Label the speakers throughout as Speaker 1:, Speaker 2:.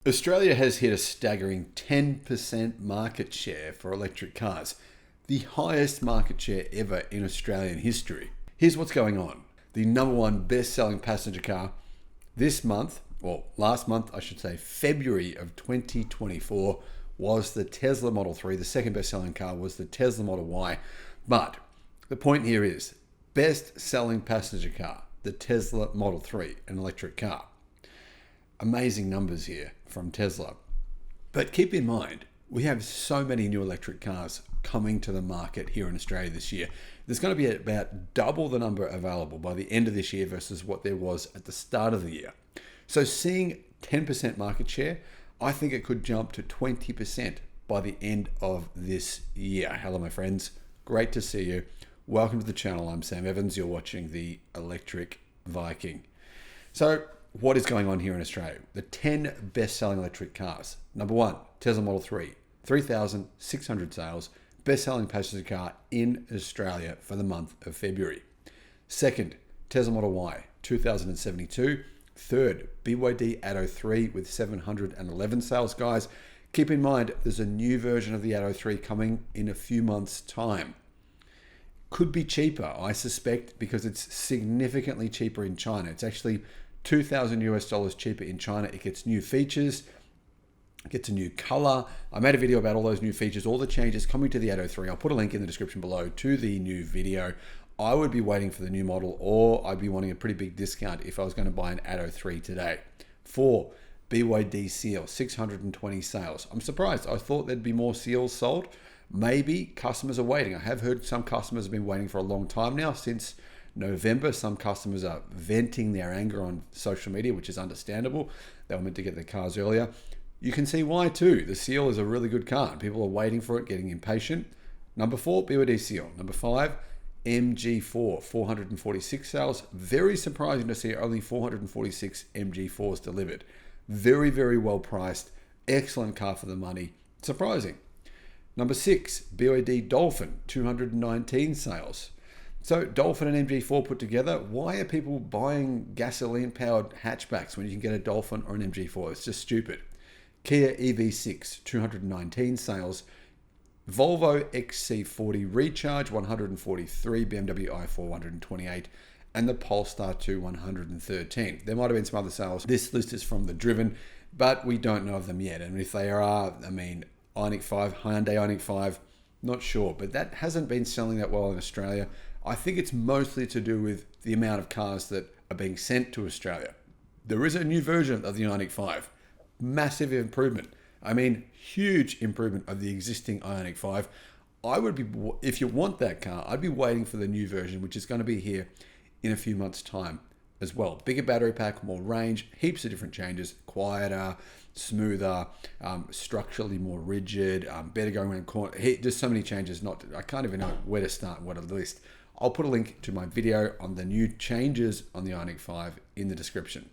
Speaker 1: Australia has hit a staggering 10% market share for electric cars, the highest market share ever in Australian history. Here's what's going on. The number one best-selling passenger car this month, or last month I should say, February of 2024, was the Tesla Model 3. The second best-selling car was the Tesla Model Y. But the point here is, best-selling passenger car, the Tesla Model 3, an electric car. Amazing numbers here from Tesla. But keep in mind, we have so many new electric cars coming to the market here in Australia this year. There's going to be about double the number available by the end of this year versus what there was at the start of the year. So seeing 10% market share, I think it could jump to 20% by the end of this year. Hello, my friends. Great to see you. Welcome to the channel. I'm Sam Evans. You're watching the Electric Viking. So what is going on here in Australia? The 10 best-selling electric cars. Number one, Tesla Model 3, 3,600 sales, best-selling passenger car in Australia for the month of February. Second, Tesla Model Y, 2,072. Third, BYD Atto 3 with 711 sales, guys. Keep in mind, there's a new version of the Atto 3 coming in a few months' time. Could be cheaper, I suspect, because it's significantly cheaper in China. It's actually $2,000 cheaper in China. It gets new features, it gets a new color. I made a video about all those new features, all the changes coming to the Atto 3. I'll put a link in the description below to the new video. I would be waiting for the new model, or I'd be wanting a pretty big discount if I was going to buy an Atto 3 today. 4, BYD Seal, 620 sales. I'm surprised. I thought there'd be more Seals sold. Maybe customers are waiting. I have heard some customers have been waiting for a long time now, since November. Some customers are venting their anger on social media, which is understandable. They were meant to get their cars earlier. You can see why too. The Seal is a really good car. People are waiting for it, getting impatient. Number 4, BYD Seal. Number 5, MG4, 446 sales. Very surprising to see only 446 MG4s delivered. Very, very well priced. Excellent car for the money. Surprising. Number 6, BYD Dolphin, 219 sales. So Dolphin and MG4 put together, why are people buying gasoline-powered hatchbacks when you can get a Dolphin or an MG4? It's just stupid. Kia EV6, 219 sales. Volvo XC40 Recharge, 143. BMW i4, 128. And the Polestar 2, 113. There might have been some other sales. This list is from the Driven, but we don't know of them yet. And if they are, Ioniq 5, Hyundai Ioniq 5, not sure. But that hasn't been selling that well in Australia. I think it's mostly to do with the amount of cars that are being sent to Australia. There is a new version of the Ioniq 5. Massive improvement. Huge improvement of the existing Ioniq 5. I would be, if you want that car, I'd be waiting for the new version, which is going to be here in a few months' time as well. Bigger battery pack, more range, heaps of different changes, quieter, smoother, structurally more rigid, better going around corners. Just so many changes. I can't even know where to start and what to list. I'll put a link to my video on the new changes on the Ioniq 5 in the description.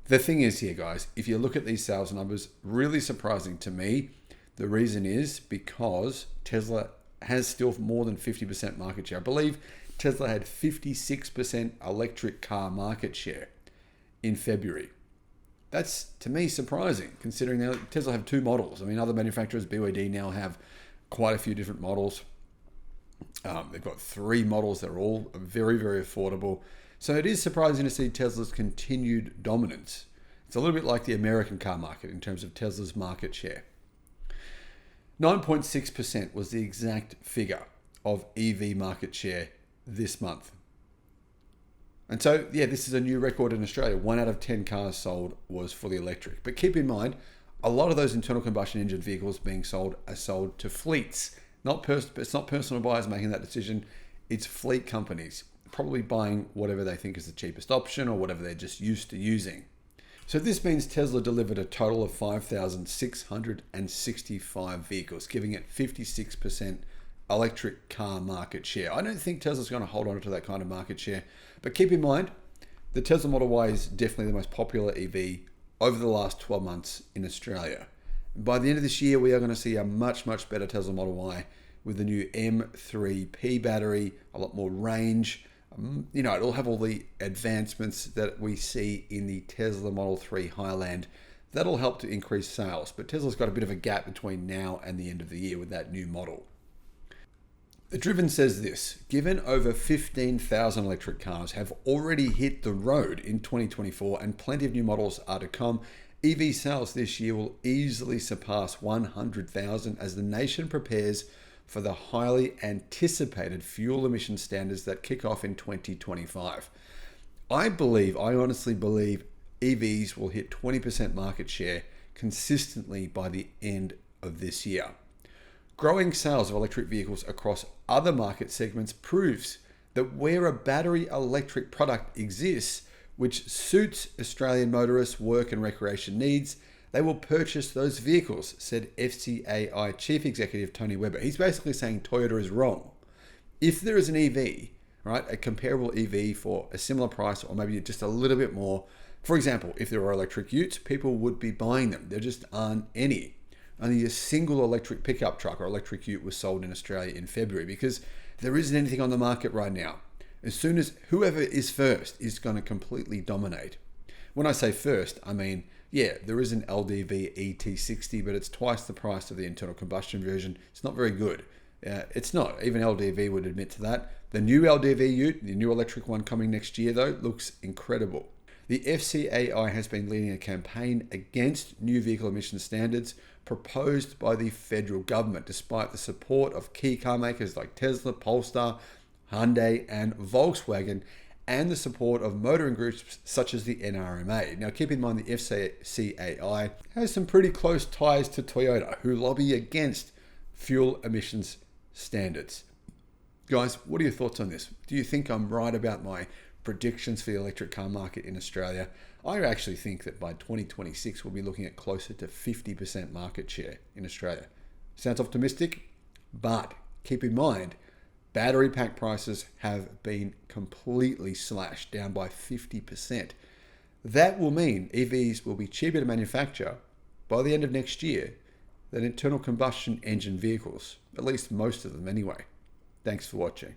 Speaker 1: The thing is here, guys, if you look at these sales numbers, really surprising to me. The reason is because Tesla has still more than 50% market share. I believe Tesla had 56% electric car market share in February. That's, to me, surprising, considering now Tesla have 2 models. Other manufacturers, BYD, now have quite a few different models. They've got 3 models. They're all very, very affordable. So it is surprising to see Tesla's continued dominance. It's a little bit like the American car market in terms of Tesla's market share. 9.6% was the exact figure of EV market share this month. And so, this is a new record in Australia. 1 out of 10 cars sold was fully electric. But keep in mind, a lot of those internal combustion engine vehicles being sold are sold to fleets. It's not personal buyers making that decision. It's fleet companies probably buying whatever they think is the cheapest option or whatever they're just used to using. So this means Tesla delivered a total of 5,665 vehicles, giving it 56% electric car market share. I don't think Tesla's going to hold on to that kind of market share, but keep in mind, the Tesla Model Y is definitely the most popular EV over the last 12 months in Australia. By the end of this year, we are going to see a much, much better Tesla Model Y with the new M3P battery, a lot more range, it'll have all the advancements that we see in the Tesla Model 3 Highland That'll help to increase sales, but Tesla's got a bit of a gap between now and the end of the year with that new model. The Driven says this: given over 15,000 electric cars have already hit the road in 2024 and plenty of new models are to come, EV sales this year will easily surpass 100,000 as the nation prepares for the highly anticipated fuel emission standards that kick off in 2025. I honestly believe EVs will hit 20% market share consistently by the end of this year. Growing sales of electric vehicles across other market segments proves that where a battery electric product exists, which suits Australian motorists' work and recreation needs, they will purchase those vehicles, said FCAI Chief Executive Tony Weber. He's basically saying Toyota is wrong. If there is an EV, right, a comparable EV for a similar price or maybe just a little bit more, for example, if there were electric utes, people would be buying them. There just aren't any. Only a single electric pickup truck or electric ute was sold in Australia in February because there isn't anything on the market right now. As soon as whoever is first is going to completely dominate. When I say first, I mean, yeah, there is an LDV ET60, but it's twice the price of the internal combustion version. It's not very good. It's not. Even LDV would admit to that. The new LDV ute, the new electric one coming next year though, looks incredible. The FCAI has been leading a campaign against new vehicle emission standards proposed by the federal government, despite the support of key car makers like Tesla, Polestar, Hyundai, and Volkswagen, and the support of motoring groups such as the NRMA. Now, keep in mind the FCAI has some pretty close ties to Toyota, who lobby against fuel emissions standards. Guys, what are your thoughts on this? Do you think I'm right about my predictions for the electric car market in Australia? I actually think that by 2026 we'll be looking at closer to 50% market share in Australia. Sounds optimistic, but keep in mind battery pack prices have been completely slashed down by 50%. That will mean EVs will be cheaper to manufacture by the end of next year than internal combustion engine vehicles, at least most of them anyway. Thanks for watching.